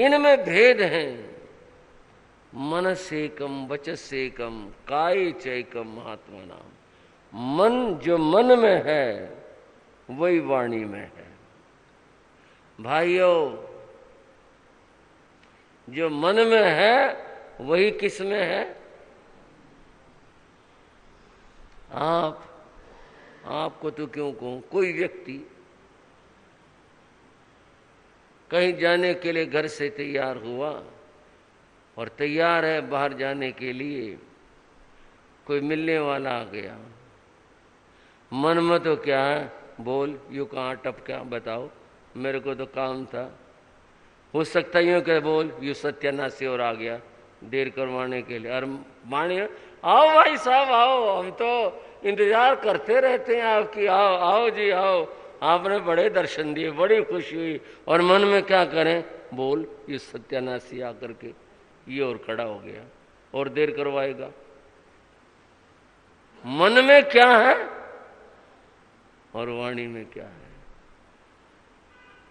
इनमें भेद है। मनसेकम वचसेकम काय चैकम महात्मा नाम। मन जो मन में है वही वाणी में है। भाइयों, जो मन में है वही किस में है? आपको तो क्यों कहूं, कोई व्यक्ति कहीं जाने के लिए घर से तैयार हुआ और तैयार है बाहर जाने के लिए, कोई मिलने वाला आ गया। मन में तो क्या है, बोल यू कहाँ टपका, बताओ मेरे को तो काम था। हो सकता यूँ कह, बोल यू सत्यानाशी और आ गया देर करवाने के लिए। और माने आओ भाई साहब आओ, हम तो इंतजार करते रहते हैं आपकी, आओ आओ जी आओ, आपने बड़े दर्शन दिए, बड़ी खुशी हुई। और मन में क्या करें, बोल ये सत्यानाशी आकर के ये और खड़ा हो गया और देर करवाएगा। मन में क्या है और वाणी में क्या है?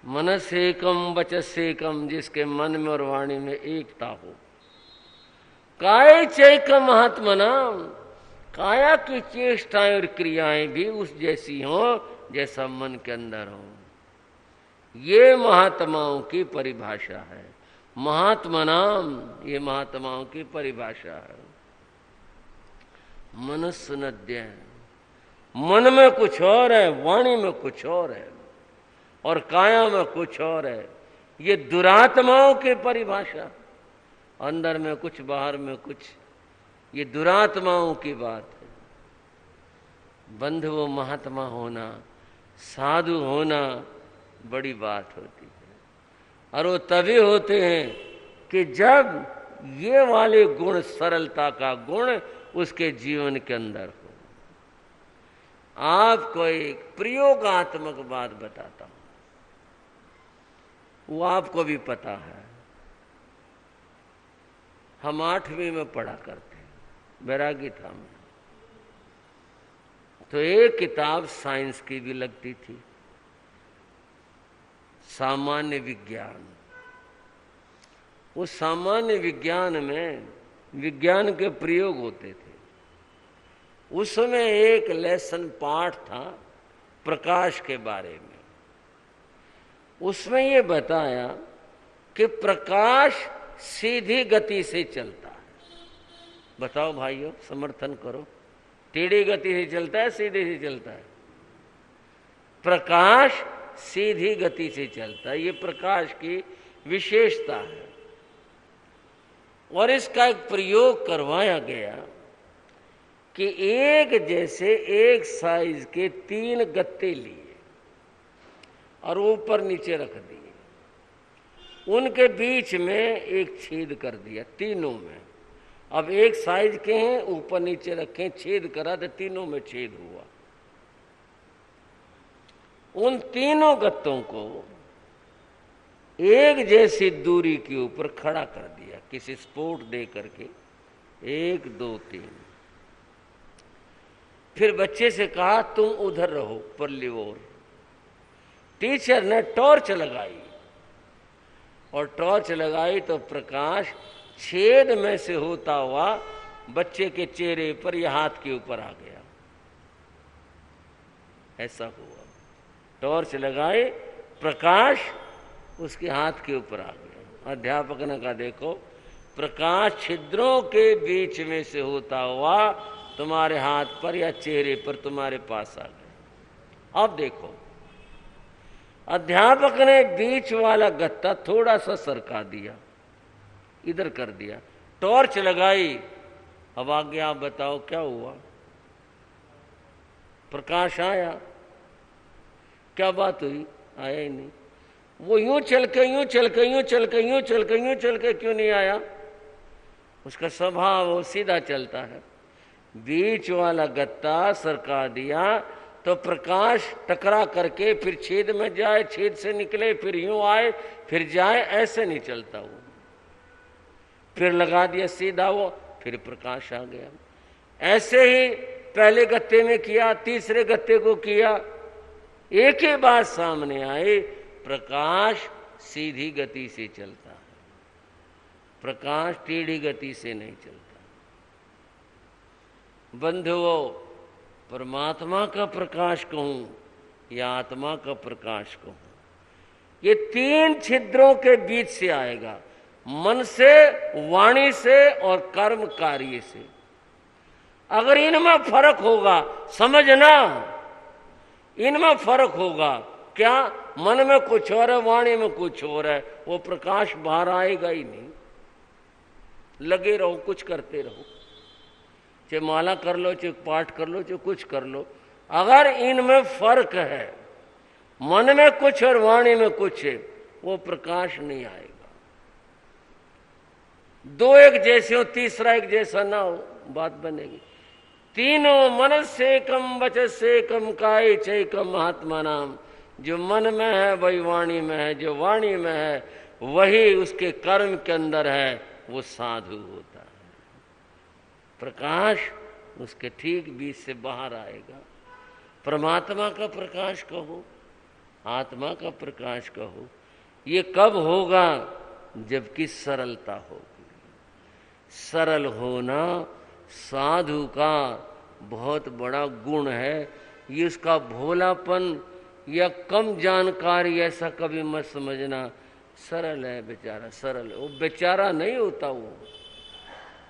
मनसेकम वचसेकम, जिसके मन में और वाणी में एकता हो। काय चैकम महात्मना, काया की चेष्टाएं और क्रियाएं भी उस जैसी हो जैसा मन के अंदर हो। ये महात्माओं की परिभाषा है। महात्मा नाम, ये महात्माओं की परिभाषा है। मनस्सु नद्य, मन में कुछ और है, वाणी में कुछ और है, और काया में कुछ और है। ये दुरात्माओं की परिभाषा, अंदर में कुछ बाहर में कुछ, ये दुरात्माओं की बात है। बंधु व महात्मा होना, साधु होना बड़ी बात होती है। और वो तभी होते हैं कि जब ये वाले गुण, सरलता का गुण उसके जीवन के अंदर हो। आपको एक प्रयोगात्मक बात बताता हूं, वो आपको भी पता है। हम 8वीं में पढ़ा करते हैं, बैरागी था मैं, तो एक किताब साइंस की भी लगती थी, सामान्य विज्ञान। उस सामान्य विज्ञान में विज्ञान के प्रयोग होते थे। उसमें एक लेसन पाठ था प्रकाश के बारे में। उसमें ये बताया कि प्रकाश सीधी गति से चलता है। बताओ भाइयों, समर्थन करो, टेढ़ी गति से चलता है सीधे से चलता है? प्रकाश सीधी गति से चलता है, ये प्रकाश की विशेषता है। और इसका एक प्रयोग करवाया गया कि एक जैसे एक साइज के 3 गत्ते लिए और ऊपर नीचे रख दिए, उनके बीच में एक छेद कर दिया तीनों में। अब एक साइज के हैं, ऊपर नीचे रखे, छेद करा तो तीनों में छेद हुआ। उन तीनों गत्तों को एक जैसी दूरी के ऊपर खड़ा कर दिया किसी स्पोर्ट दे करके, 1 2 3। फिर बच्चे से कहा तुम उधर रहो परली ओर। टीचर ने टॉर्च लगाई, और टॉर्च लगाई तो प्रकाश छेद में से होता हुआ बच्चे के चेहरे पर या हाथ के ऊपर आ गया। ऐसा हुआ, टॉर्च लगाई, प्रकाश उसके हाथ के ऊपर आ गया। अध्यापक ने कहा देखो, प्रकाश छिद्रों के बीच में से होता हुआ तुम्हारे हाथ पर या चेहरे पर तुम्हारे पास आ गया। अब देखो, अध्यापक ने बीच वाला गत्ता थोड़ा सा सरका दिया, इधर कर दिया, टॉर्च लगाई। अब आगे आप बताओ क्या हुआ? प्रकाश आया? क्या बात हुई? आया ही नहीं। वो यूं चल के यूं चल के यूं चल के यूं चल के यूं चल के क्यों नहीं आया? उसका स्वभाव वो सीधा चलता है। बीच वाला गत्ता सरका दिया तो प्रकाश टकरा करके फिर छेद में जाए, छेद से निकले, फिर यूं आए, फिर जाए, ऐसे नहीं चलता वो। फिर लगा दिया सीधा वो, फिर प्रकाश आ गया। ऐसे ही पहले गत्ते में किया, तीसरे गत्ते को किया, एक ही बात सामने आई, प्रकाश सीधी गति से चलता है। प्रकाश टेढ़ी गति से नहीं चलता। बंधुओं, परमात्मा का प्रकाश कहूं या आत्मा का प्रकाश कहूं, ये 3 छिद्रों के बीच से आएगा, मन से, वाणी से और कर्म कार्य से। अगर इनमें फर्क होगा, समझना, इनमें फर्क होगा, क्या मन में कुछ और है, वाणी में कुछ और है, वो प्रकाश बाहर आएगा ही नहीं। लगे रहो, कुछ करते रहो, चाहे माला कर लो, चाहे पाठ कर लो, चाहे कुछ कर लो, अगर इनमें फर्क है, मन में कुछ और वाणी में कुछ है, वो प्रकाश नहीं आएगा। 2 एक जैसे हो, तीसरा एक जैसा ना हो, बात बनेगी। तीनों मन से कम वचस से कम काय चैकम महात्मा नाम। जो मन में है वही वाणी में है, जो वाणी में है वही उसके कर्म के अंदर है, वो साधु होता है। प्रकाश उसके ठीक बीच से बाहर आएगा। परमात्मा का प्रकाश कहो, आत्मा का प्रकाश कहो, ये कब होगा? जबकि सरलता होगी। सरल होना साधु का बहुत बड़ा गुण है। ये उसका भोलापन या कम जानकारी ऐसा कभी मत समझना। सरल है बेचारा, सरल है। वो बेचारा नहीं होता, वो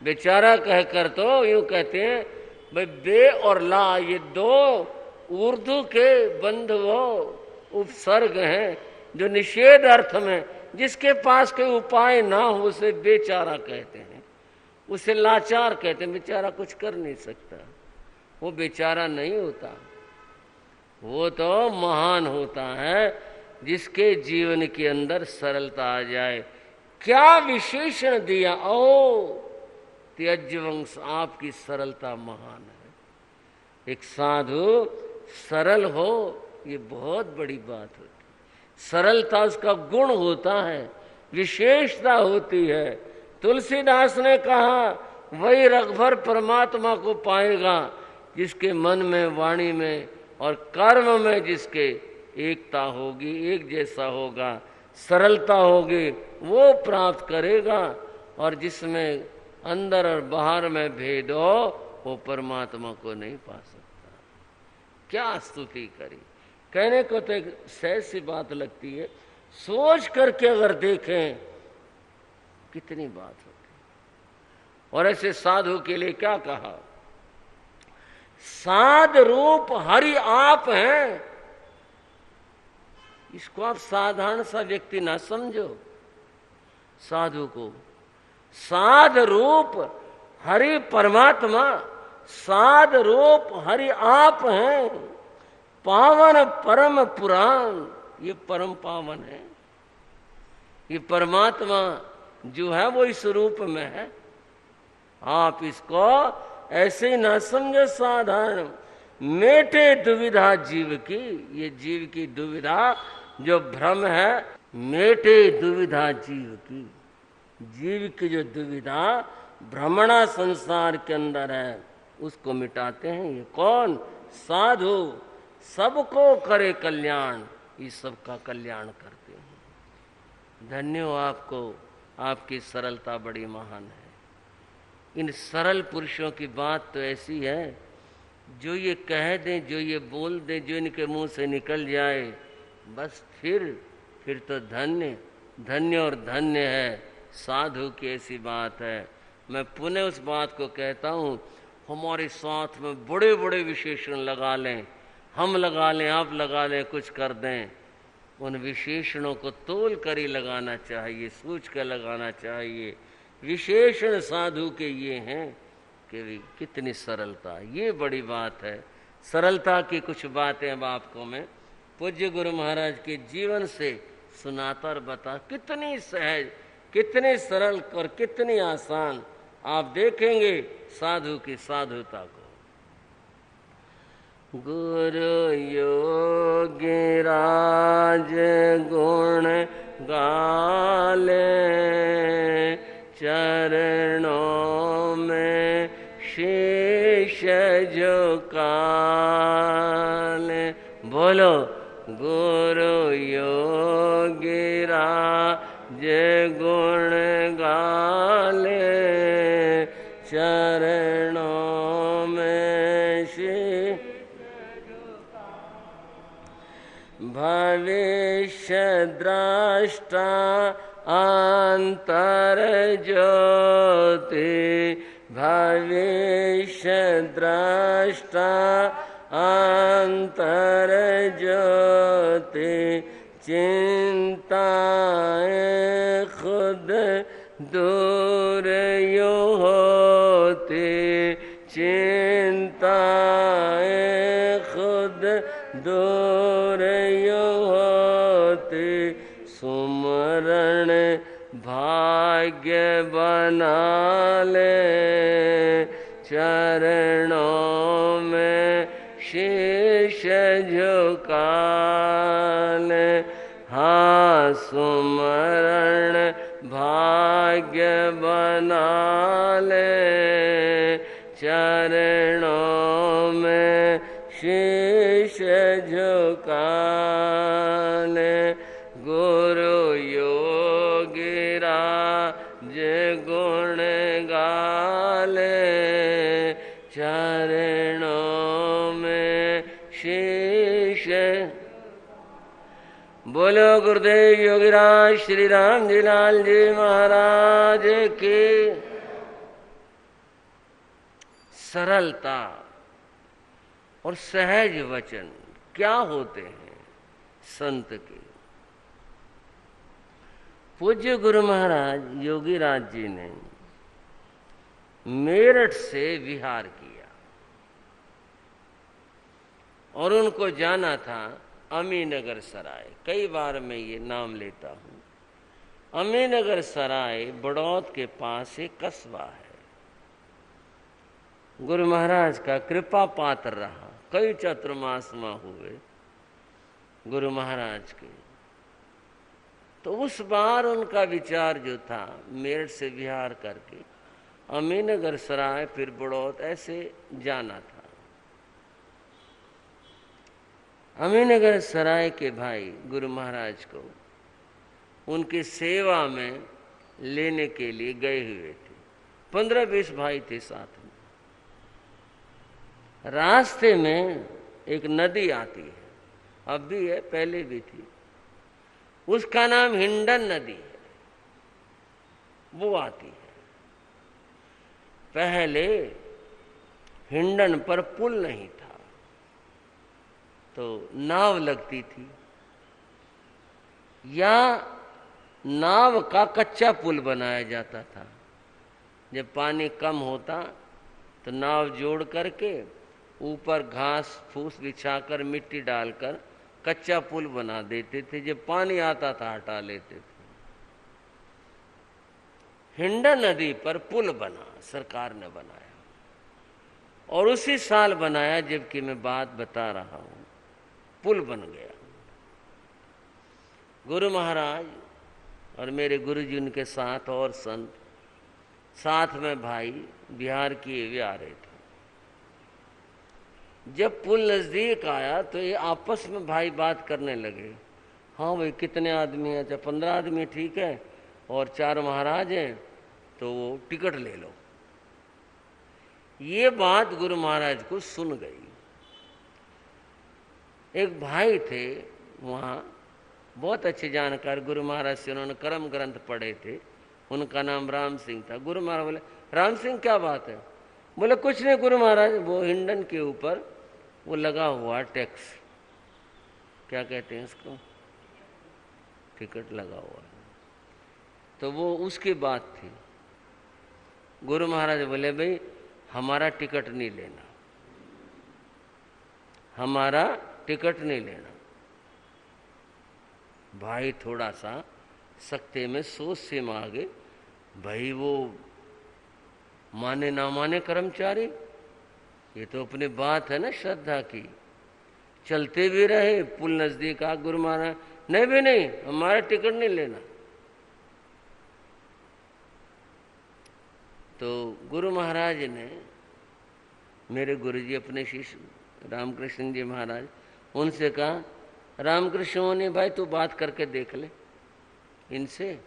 बेचारा कहकर तो यूं कहते हैं भाई, बे और ला ये 2 उर्दू के बंध वो उपसर्ग हैं जो निषेध अर्थ में, जिसके पास कोई उपाय ना हो उसे बेचारा कहते हैं, उसे लाचार कहते हैं। बेचारा कुछ कर नहीं सकता, वो बेचारा नहीं होता, वो तो महान होता है जिसके जीवन के अंदर सरलता आ जाए। क्या विशेषण दिया! ओ त्यज्यवंश, आपकी सरलता महान है। एक साधु सरल हो, ये बहुत बड़ी बात होती है। सरलता उसका गुण होता है, विशेषता होती है। तुलसीदास ने कहा, वही रगभर परमात्मा को पाएगा जिसके मन में, वाणी में और कर्म में जिसके एकता होगी, एक जैसा होगा, सरलता होगी, वो प्राप्त करेगा। और जिसमें अंदर और बाहर में भेद हो, वो परमात्मा को नहीं पा सकता। क्या स्तुति करी! कहने को तो एक सहज सी बात लगती है, सोच करके अगर देखें कितनी बात होती। और ऐसे साधु के लिए क्या कहा? साध रूप हरि आप हैं। इसको आप साधारण सा व्यक्ति ना समझो। साधु को साध रूप हरि परमात्मा, साध रूप हरि आप हैं। पावन परम पुराण, ये परम पावन है। ये परमात्मा जो है वो इस रूप में है। आप इसको ऐसे ही ना समझो साधारण। मेटे दुविधा जीव की, ये जीव की दुविधा जो भ्रम है, मेटे दुविधा जीव की। जीव की जो दुविधा भ्रमणा संसार के अंदर है, उसको मिटाते हैं। ये कौन? साधु। सबको करे कल्याण, ये सबका कल्याण करते हैं। धन्य हो आपको, आपकी सरलता बड़ी महान है। इन सरल पुरुषों की बात तो ऐसी है, जो ये कह दें, जो ये बोल दें, जो इनके मुंह से निकल जाए, बस फिर तो धन्य धन्य और धन्य है। साधु की ऐसी बात है। मैं पुनः उस बात को कहता हूँ, हमारे साथ में बड़े बड़े विशेषण लगा लें, हम लगा लें, आप लगा लें, कुछ कर दें, उन विशेषणों को तोल कर ही लगाना चाहिए, सोच कर लगाना चाहिए। विशेषण साधु के ये हैं कि कितनी सरलता, ये बड़ी बात है। सरलता की कुछ बातें अब आपको मैं पूज्य गुरु महाराज के जीवन से सुनाता और बता, कितनी सहज, कितनी सरल और कितनी आसान। आप देखेंगे साधु की साधुता को। गुरु योगी राज गुण गाले, चरणों में शीश झुकाले। बोलो गुरु योगी राज गुण गाले, ज्योति भविष्य द्रष्टा अंतर ज्योति चिंताएं खुद दूर यो होती चिंताएं खुद दूर यो होती सुमरण भाग्य बना ले चरणों में शीश झुका ले हाँ सुमरण भाग्य बना ले चरणों में शीश झुका ले गुरु योगीराज गुण गाले चरणों में शीश। बोलो गुरुदेव योगीराज श्री राम जी लाल जी महाराज की। सरलता और सहज वचन क्या होते हैं संत के। पूज्य गुरु महाराज योगीराज जी ने मेरठ से विहार किया और उनको जाना था अमीनगर सराय। कई बार मैं ये नाम लेता हूं। अमीनगर सराय बड़ौद के पास एक कस्बा है। गुरु महाराज का कृपा पात्र रहा। कई चतुर्मास माह हुए गुरु महाराज के। तो उस बार उनका विचार जो था मेरठ से विहार करके अमीनगर सराय फिर बड़ौद ऐसे जाना था। अमीनगर सराय के भाई गुरु महाराज को उनकी सेवा में लेने के लिए गए हुए थे। 15-20 भाई थे साथ में। रास्ते में एक नदी आती है, अब भी है, पहले भी थी। उसका नाम हिंडन नदी है। वो आती है। पहले हिंडन पर पुल नहीं था तो नाव लगती थी या नाव का कच्चा पुल बनाया जाता था। जब पानी कम होता तो नाव जोड़ करके ऊपर घास फूस बिछाकर मिट्टी डालकर कच्चा पुल बना देते थे। जब पानी आता था हटा लेते थे। हिंडन नदी पर पुल बना, सरकार ने बनाया और उसी साल बनाया जबकि मैं बात बता रहा हूं। पुल बन गया। गुरु महाराज और मेरे गुरु जी उनके साथ और संत साथ में भाई बिहार किए हुए आ रहे थे। जब पुल नजदीक आया तो ये आपस में भाई बात करने लगे। हाँ भाई कितने आदमी हैं? अच्छा 15 आदमी ठीक है और 4 महाराज हैं तो वो टिकट ले लो। ये बात गुरु महाराज को सुन गई। एक भाई थे वहाँ बहुत अच्छे जानकार, गुरु महाराज से उन्होंने कर्म ग्रंथ पढ़े थे। उनका नाम राम सिंह था। गुरु महाराज बोले राम सिंह क्या बात है? बोले कुछ नहीं गुरु महाराज, वो हिंडन के ऊपर वो लगा हुआ टैक्स, क्या कहते हैं इसको, टिकट लगा हुआ है। तो वो उसकी बात थी। गुरु महाराज बोले भाई हमारा टिकट नहीं लेना, हमारा टिकट नहीं लेना। भाई थोड़ा सा सकते में सोच से मांगे, भाई वो माने ना माने कर्मचारी, ये तो अपनी बात है ना श्रद्धा की। चलते भी रहे, पुल नजदीक आ, गुरु महाराज नहीं भी नहीं, हमारा टिकट नहीं लेना। तो गुरु महाराज ने, मेरे गुरु जी अपने शिष्य रामकृष्ण जी महाराज, उनसे कहा रामकृष्ण मुनि भाई तू बात करके देख ले इनसे,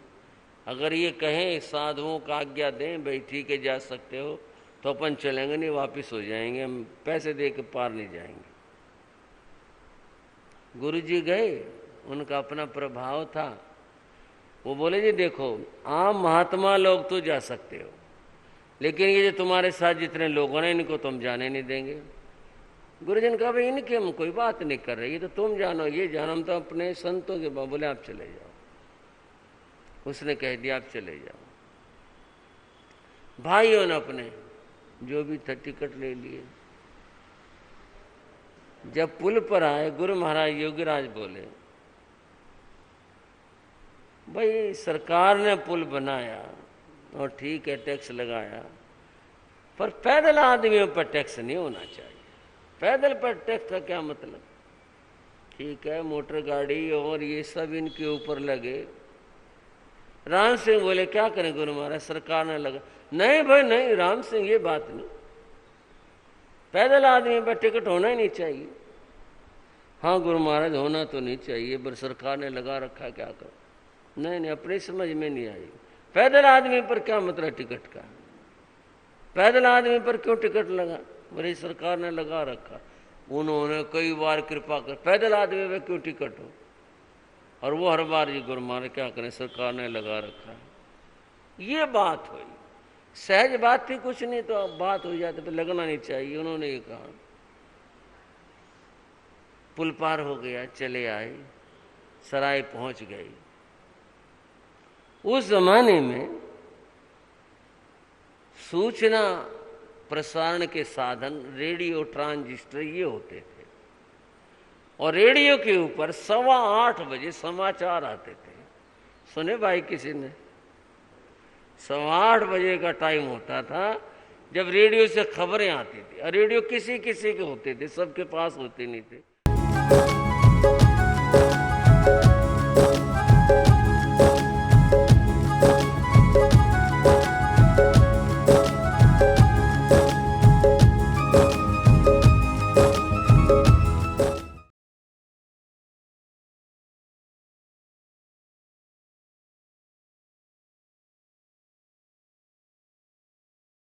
अगर ये कहें साधुओं का आज्ञा दें भाई ठीक है जा सकते हो तो अपन चलेंगे, नहीं वापस हो जाएंगे, हम पैसे दे के पार नहीं जाएंगे। गुरुजी गए, उनका अपना प्रभाव था। वो बोले जी देखो, आम महात्मा लोग तो जा सकते हो, लेकिन ये जो तुम्हारे साथ जितने लोग हैं इनको तुम जाने नहीं देंगे। गुरुजन कहा भाई इनकी हम कोई बात नहीं कर रहे, ये तो तुम जानो, ये जानो, हम तो अपने संतों के बाबू। बोले आप चले जाओ। उसने कह दिया आप चले जाओ। भाइयों ने अपने जो भी था टिकट ले लिए। जब पुल पर आए, गुरु महाराज योगीराज बोले भाई सरकार ने पुल बनाया और ठीक है टैक्स लगाया, पर पैदल आदमियों पर टैक्स नहीं होना चाहिए। पैदल पर टैक्स का क्या मतलब? ठीक है मोटर गाड़ी और ये सब इनके ऊपर लगे। राम सिंह बोले क्या करें गुरु महाराज, सरकार ने लगा। नहीं भाई नहीं राम सिंह, ये बात नहीं, पैदल आदमी पर टिकट होना ही नहीं चाहिए। हाँ गुरु महाराज होना तो नहीं चाहिए, पर सरकार ने लगा रखा, क्या करो? नहीं नहीं अपनी समझ में नहीं आई। पैदल आदमी पर क्या मतलब टिकट का? पैदल आदमी पर क्यों टिकट लगा? मेरी सरकार ने लगा रखा। उन्होंने कई बार कृपा कर, पैदल आदमी पर क्यों टिकट हो? और वो हर बार ये गुरु महाराज क्या करें, सरकार ने लगा रखा। ये बात हुई, सहज बात थी, कुछ नहीं तो बात हो जाती, तो लगना नहीं चाहिए। उन्होंने ये कहा। पुल पार हो गया, चले आए, सराय पहुंच गए। उस जमाने में सूचना प्रसारण के साधन रेडियो, ट्रांजिस्टर ये होते थे, और रेडियो के ऊपर 8:15 बजे समाचार आते थे। सुने भाई किसी ने? 8:15 बजे का टाइम होता था जब रेडियो से खबरें आती थी। और रेडियो किसी किसी के होते थे, सबके पास होते नहीं थे।